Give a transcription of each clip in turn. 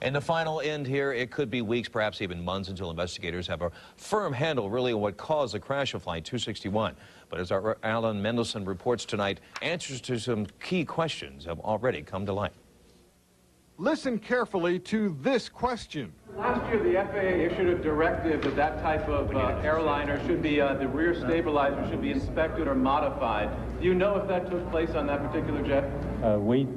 And the final end here, it could be weeks, perhaps even months, until investigators have a firm handle really on what caused the crash of Flight 261. But as our Alan Mendelson reports tonight, answers to some key questions have already come to light. Listen carefully to this question. Last year, the FAA issued a directive that that type of airliner should be, the rear stabilizer should be inspected or modified. Do you know if that took place on that particular jet? We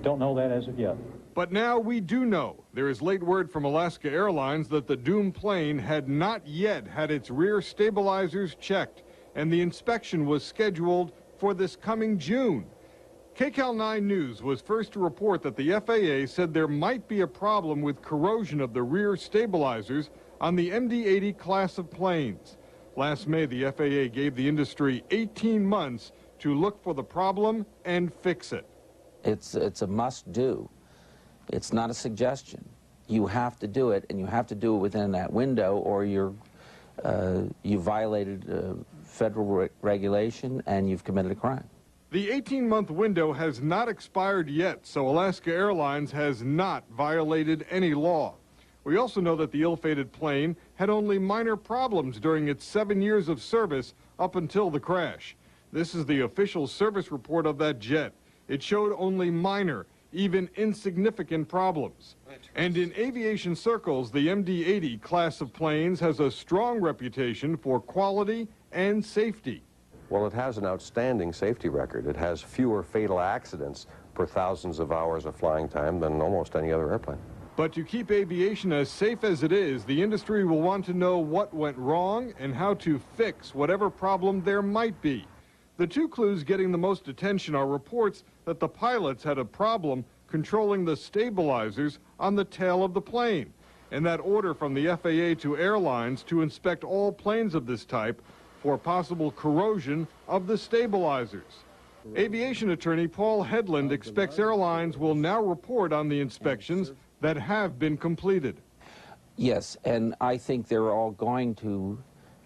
don't know that as of yet. But now we do know. There is late word from Alaska Airlines that the doomed plane had not yet had its rear stabilizers checked, and the inspection was scheduled for this coming June. KCAL 9 News was first to report that the FAA said there might be a problem with corrosion of the rear stabilizers on the MD-80 class of planes. Last May, the FAA gave the industry 18 months to look for the problem and fix it. It's a must-do. It's not a suggestion. You have to do it, and you have to do it within that window, or you violated federal regulation and you've committed a crime. The 18-month window has not expired yet, so Alaska Airlines has not violated any law. We also know that the ill-fated plane had only minor problems during its 7 years of service up until the crash. This is the official service report of that jet. It showed only minor, even insignificant problems. And in aviation circles, the MD-80 class of planes has a strong reputation for quality and safety. Well, it has an outstanding safety record. It has fewer fatal accidents per thousands of hours of flying time than almost any other airplane. But to keep aviation as safe as it is, the industry will want to know what went wrong and how to fix whatever problem there might be. The two clues getting the most attention are reports that the pilots had a problem controlling the stabilizers on the tail of the plane, and that order from the FAA to airlines to inspect all planes of this type for possible corrosion of the stabilizers. Aviation attorney Baum Hedlund expects airlines will now report on the inspections that have been completed. Yes, and I think they're all going to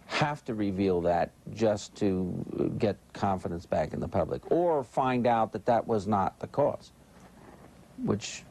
have to reveal that just to get confidence back in the public, or find out that that was not the cause, which,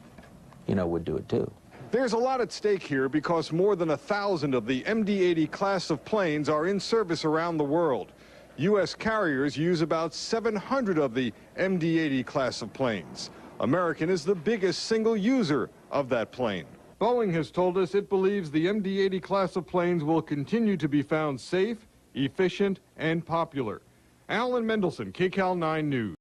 would do it too. There's a lot at stake here because more than 1,000 of the MD-80 class of planes are in service around the world. U.S. carriers use about 700 of the MD-80 class of planes. American is the biggest single user of that plane. Boeing has told us it believes the MD-80 class of planes will continue to be found safe, efficient, and popular. Alan Mendelson, KCAL 9 News.